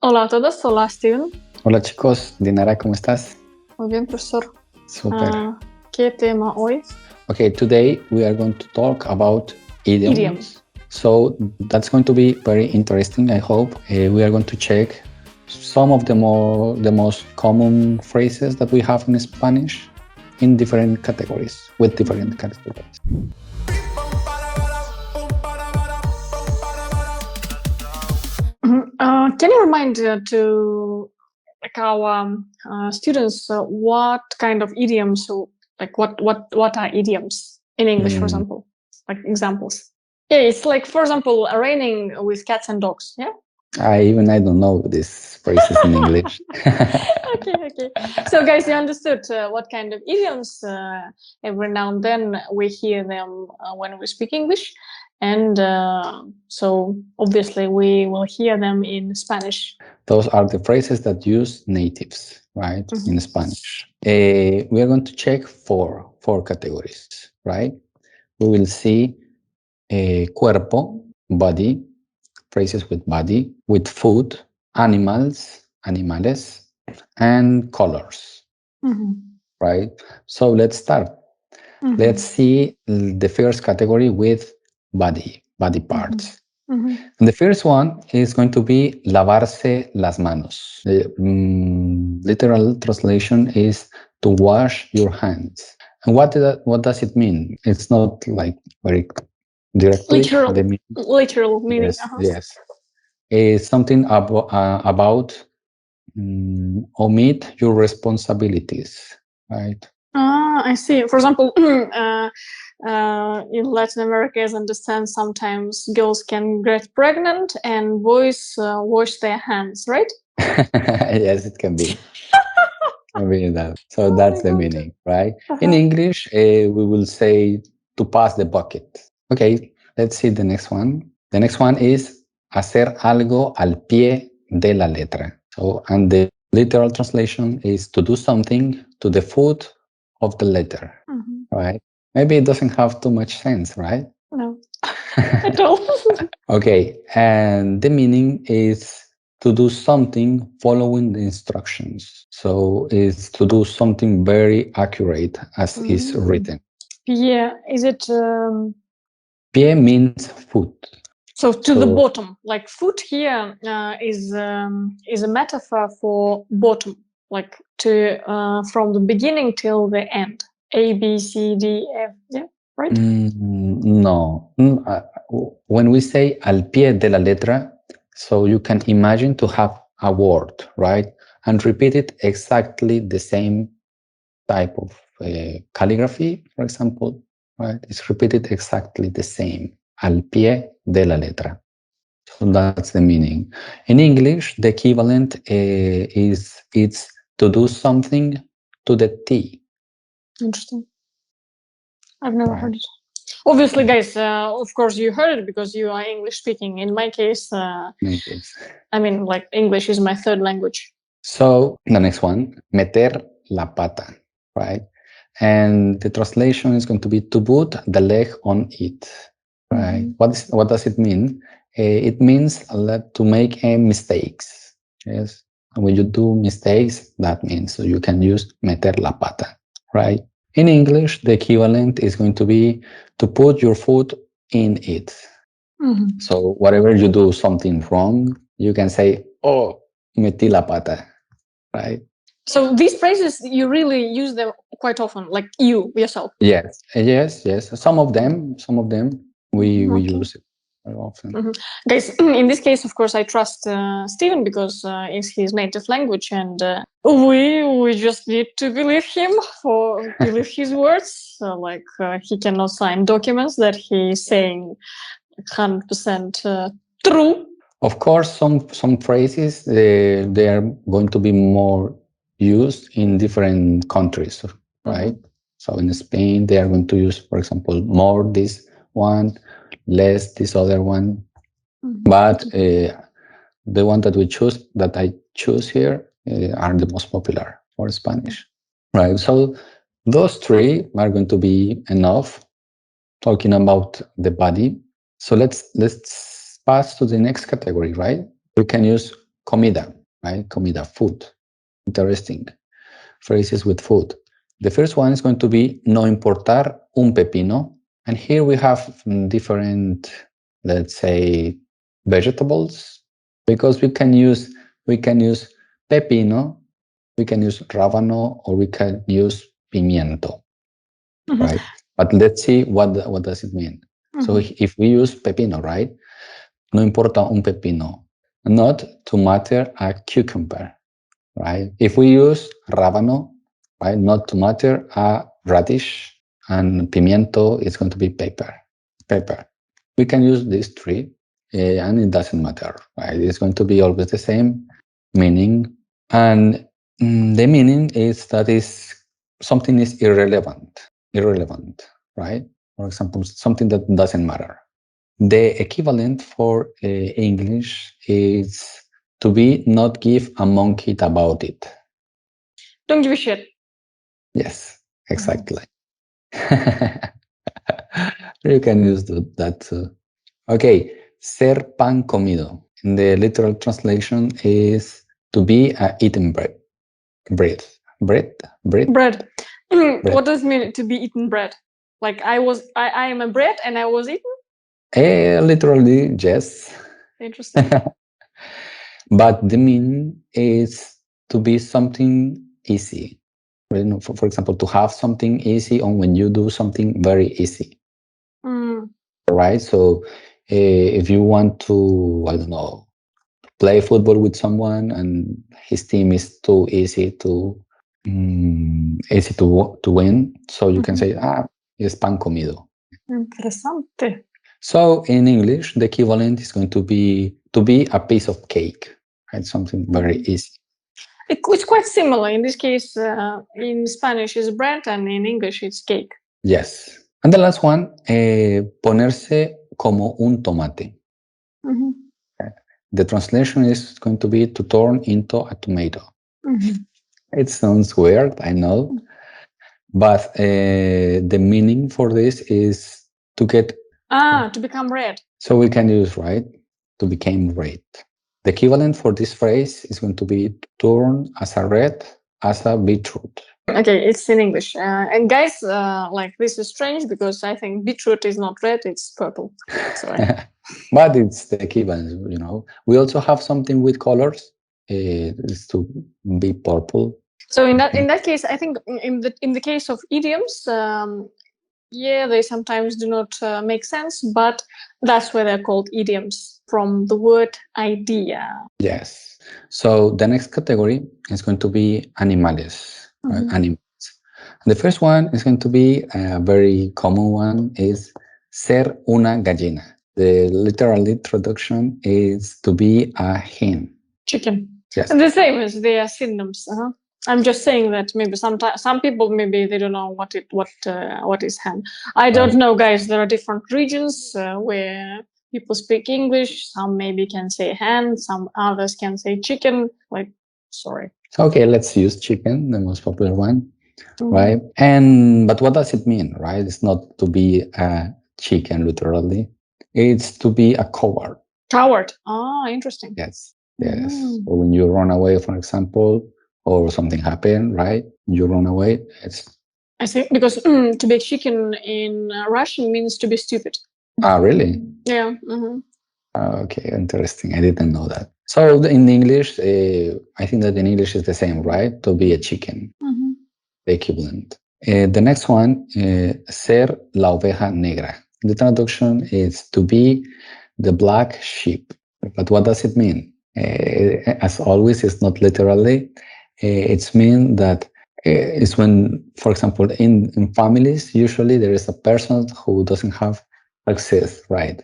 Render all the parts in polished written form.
Hola a todos, hola Steven. Hola chicos, Dinara, ¿cómo estás? Muy bien, profesor. Super. ¿Qué tema hoy? Okay, today we are going to talk about idioms. Idioms. So that's going to be very interesting, I hope. We are going to check some of the most common phrases that we have in Spanish in different categories, with different categories. Can you remind to our students what kind of idioms, what are idioms in English, for example, like examples? Yeah, it's like, for example, raining with cats and dogs. Yeah. I don't know these phrases in English. Okay. So guys, you understood what kind of idioms every now and then we hear them when we speak English. And so obviously we will hear them in Spanish. Those are the phrases that use natives, right, in Spanish. We are going to check four categories, right? We will see cuerpo, body, phrases with body, with food, animals, animales, and colors, right? So let's start. Let's see the first category with body parts. And the first one is going to be lavarse las manos. The literal translation is to wash your hands. And what does it mean? It's not like very directly. Literal meaning. Yes. It's something about omit your responsibilities, right? I see. For example, in Latin America, as I understand, sometimes girls can get pregnant and boys wash their hands, right? Yes, it can be. Can be that. So that's the meaning, right? In English, we will say to pass the bucket. Okay, let's see the next one. The next one is hacer algo al pie de la letra. So, and the literal translation is to do something to the foot of the letter, right? Maybe it doesn't have too much sense, right? No, at all. Okay, and the meaning is to do something following the instructions. So it's to do something very accurate as is written. Yeah, is it? Pie means foot. So to the bottom, like foot here is a metaphor for bottom, like to from the beginning till the end. A, B, C, D, F. Yeah, right? No. When we say al pie de la letra, so you can imagine to have a word, right? And repeat it exactly the same type of calligraphy, for example, right? It's repeated exactly the same, al pie de la letra. So that's the meaning. In English, the equivalent is it's to do something to the T. Interesting. I've never heard it. Obviously, guys, of course you heard it because you are English speaking. In my case, I mean, like English is my third language. So the next one, meter la pata, right? And the translation is going to be to put the leg on it, right? What does it mean? It means to make mistakes. Yes, and when you do mistakes, that means so you can use meter la pata, right? In English, the equivalent is going to be to put your foot in it. So whatever you do something wrong, you can say, "Oh, metí la pata," right? So these phrases, you really use them quite often, like you yourself. Yes. Some of them we use it very often. Guys, in this case, of course, I trust Steven because it's his native language, and we just need to believe him for believe his words. So, like he cannot sign documents that he's saying 100% true. Of course, some phrases they are going to be more used in different countries, right? So in Spain, they are going to use, for example, more this one, less this other one. But the one that I choose here are the most popular for Spanish, right? So those three are going to be enough talking about the body. So let's pass to the next category, right? We can use comida, right? Comida, food. Interesting. Phrases with food. The first one is going to be no importar un pepino. And here we have different, let's say, vegetables, because we can use pepino, we can use rábano, or we can use pimiento, right? But let's see what does it mean. So if we use pepino, right? No importa un pepino. Not to matter a cucumber, right? If we use rábano, right? Not to matter a radish, and pimiento is going to be pepper. We can use these three, and it doesn't matter, right? It's going to be always the same meaning, and the meaning is that something is irrelevant, right? For example, something that doesn't matter. The equivalent for English is to be not give a monkey about it. Don't give a shit. Yes, exactly. You can use that too. Okay, ser pan comido. The literal translation is to be eaten bread. Bread. What does it mean to be eaten bread? Like I am a bread and I was eaten? Literally, yes. Interesting. But the meaning is to be something easy. For example, to have something easy, or when you do something very easy. Right? So if you want to, I don't know, play football with someone and his team is too easy to win, so you can say, es pan comido. Interesante. So in English, the equivalent is going to be a piece of cake, right? Something very easy. It's quite similar. In this case, in Spanish is bread, and in English it's cake. Yes. And the last one, ponerse como un tomate. The translation is going to be to turn into a tomato. It sounds weird, I know, but the meaning for this is to get... to become red. So we can use, right, to become red. The equivalent for this phrase is going to be to turn as a red as a beetroot. Okay, it's in English. And guys, like this is strange because I think beetroot is not red, it's purple. Sorry. But it's the equivalent, you know. We also have something with colors. It's to be purple. So in that case, I think in the case of idioms, yeah, they sometimes do not make sense, but that's why they're called idioms, from the word idea. Yes. So the next category is going to be animales, right? Animals. The first one is going to be a very common one, is ser una gallina. The literal traduction is to be a hen. Chicken. Yes. And the same as they are synonyms. I'm just saying that maybe some people maybe they don't know what is hen. I don't know, guys. There are different regions where people speak English. Some maybe can say hen. Some others can say chicken. Like, sorry. Okay, let's use chicken, the most popular one, right? But what does it mean, right? It's not to be a chicken literally. It's to be a coward. Coward. Ah, interesting. Yes. Or when you run away, for example, or something happened, right? You run away. I see, because to be chicken in Russian means to be stupid. Ah, really? Yeah. Okay, interesting. I didn't know that. So in English, I think that in English is the same, right? To be a chicken, the equivalent. The next one, ser la oveja negra. The traduction is to be the black sheep. But what does it mean? As always, it's not literally. It's mean that it's when, for example, in families, usually there is a person who doesn't have access, right?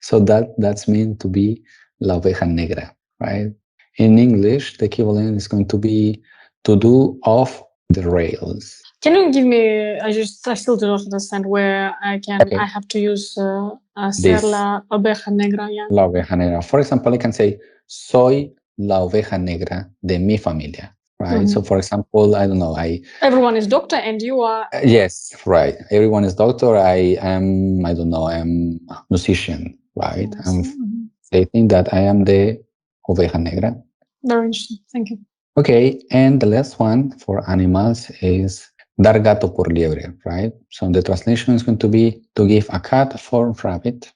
So that's mean to be la oveja negra, right? In English, the equivalent is going to be to do off the rails. Can you give me? I still do not understand where I have to use ser la oveja negra. Yeah. La oveja negra. For example, I can say soy la oveja negra de mi familia. Right. So, for example, I don't know. Everyone is doctor, and you are. Yes, right. Everyone is doctor. I am. I don't know. I am a musician. Right. I'm stating that I am the oveja negra. Very interesting. Thank you. Okay, and the last one for animals is dar gato por liebre, right? So the translation is going to be to give a cat for rabbit.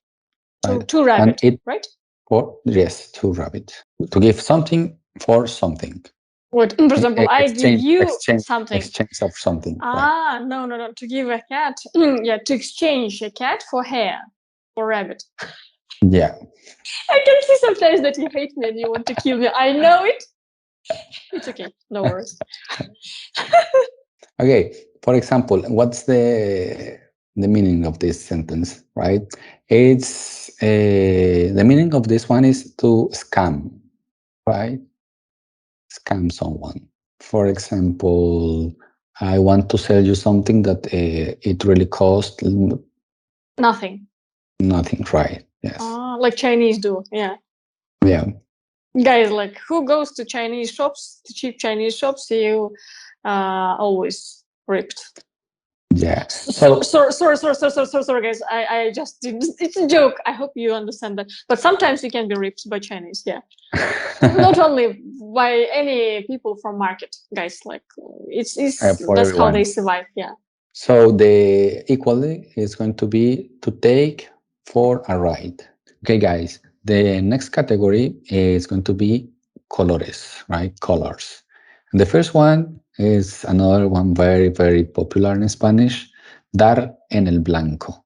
Right? To rabbit, and right? Yes, to rabbit. To give something for something. What, for example, I give you something. Exchange of something. Ah, right. no. To give a cat, yeah, to exchange a cat for hair, for rabbit. Yeah. I can see sometimes that you hate me and you want to kill me. I know it. It's okay. No worries. Okay. For example, what's the meaning of this sentence, right? It's the meaning of this one is to scam, right? Scam someone. For example, I want to sell you something that it really costs Nothing. nothing, right? Yes. Like Chinese do. Yeah. Yeah. Guys, like, who goes to Chinese shops, to cheap Chinese shops? You always ripped. Yeah. Sorry, guys. I just didn't. It's a joke. I hope you understand that. But sometimes you can be ripped by Chinese. Yeah. Not only by any people from market, guys. Like, it's that's everyone. How they survive. Yeah. So the equally is going to be to take for a ride. Okay, guys. The next category is going to be colores, right? Colors. And the first one is another one very, very popular in Spanish, dar en el blanco.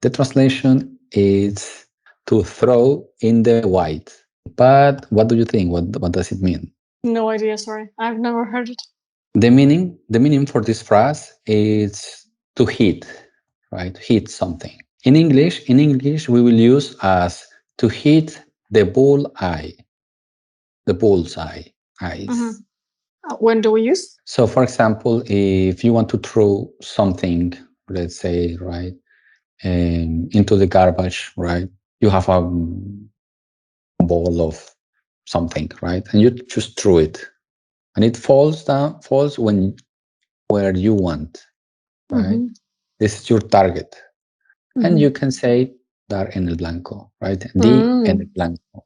The translation is to throw in the white. But what do you think? What does it mean? No idea. Sorry, I've never heard it. The meaning for this phrase is to hit, right? Hit something. In English, we will use as to hit the bullseye. The bullseye eyes. When do we use? So, for example, if you want to throw something, let's say, right, into the garbage, right? You have a ball of something, right? And you just throw it, and it falls where you want, right? This is your target. And you can say dar en el blanco, right? Di en el blanco.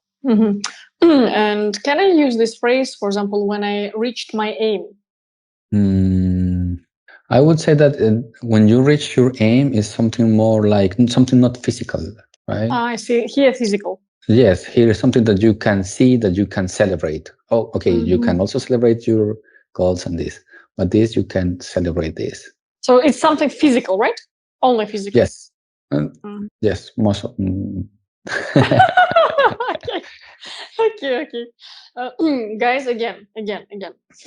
And can I use this phrase, for example, when I reached my aim? I would say that when you reach your aim is something more like something not physical, right? I see. Here, physical. Yes, here is something that you can see, that you can celebrate. Oh, okay, you can also celebrate your goals and this, but this you can celebrate this. So it's something physical, right? Only physical. Yes. Yes, most of. Okay. Guys, again,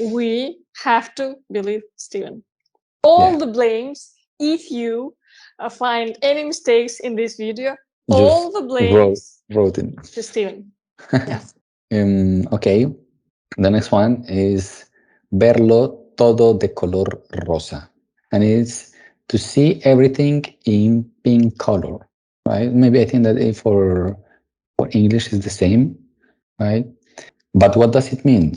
we have to believe Steven. All the blames, if you find any mistakes in this video, all the blames wrote in to Steven. Yes. Okay, the next one is verlo todo de color rosa, and it's to see everything in pink color, right? Maybe I think that for English is the same, right? But what does it mean?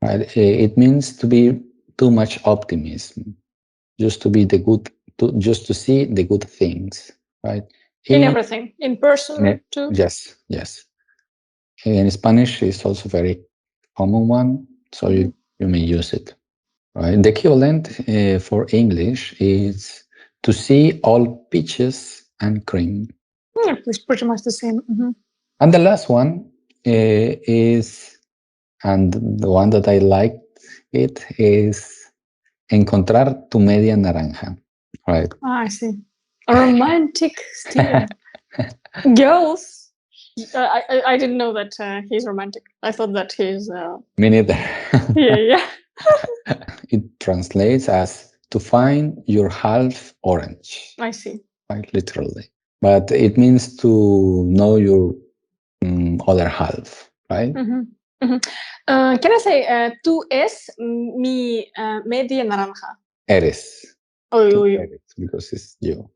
Right? It means to be too much optimism, just to be just to see the good things, right? In everything, in person too. Yes. In Spanish, it's also very common one, so you may use it. Right? The equivalent for English is to see all peaches and cream. It's pretty much the same. And the last one is, and the one that I like it is encontrar tu media naranja. Right. I see. A romantic Steven. Girls. I didn't know that he's romantic. I thought that he's. Me neither. Yeah. It translates as to find your half orange. I see. Quite literally. But it means to know your other half, right? Can I say, tú es mi media naranja? Eres. Oh, eres, because it's you.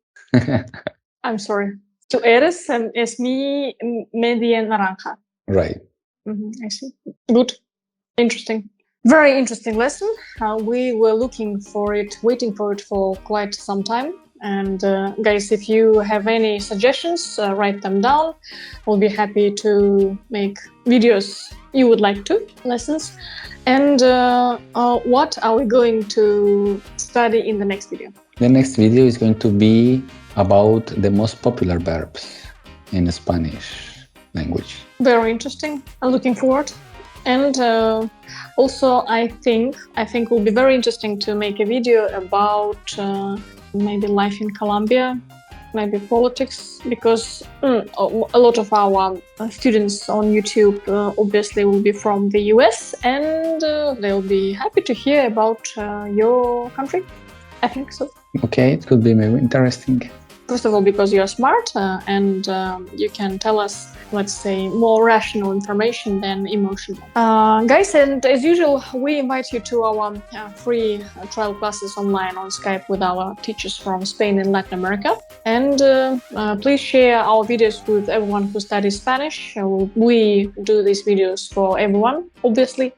I'm sorry. Tú eres es mi media naranja. Right. I see. Good. Interesting. Very interesting lesson. We were waiting for it for quite some time. And guys, if you have any suggestions, write them down. We'll be happy to make videos you would like to lessons, and what are we going to study in the next video? The next video is going to be about the most popular verbs in Spanish language. Very interesting. I'm looking forward. And also, I think it will be very interesting to make a video about maybe life in Colombia, maybe politics, because a lot of our students on YouTube obviously will be from the US, and they'll be happy to hear about your country. I think so. Okay, it could be maybe interesting. First of all, because you're smart and you can tell us, let's say, more rational information than emotional. Guys, and as usual, we invite you to our free trial classes online on Skype with our teachers from Spain and Latin America. And please share our videos with everyone who studies Spanish. We do these videos for everyone, obviously.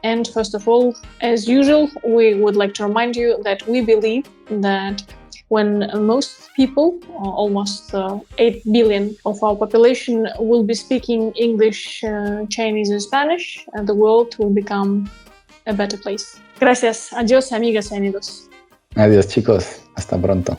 And first of all, as usual, we would like to remind you that we believe that when most people, almost 8 billion of our population, will be speaking English, Chinese and Spanish, the world will become a better place. Gracias. Adiós, amigas y amigos. Adiós, chicos. Hasta pronto.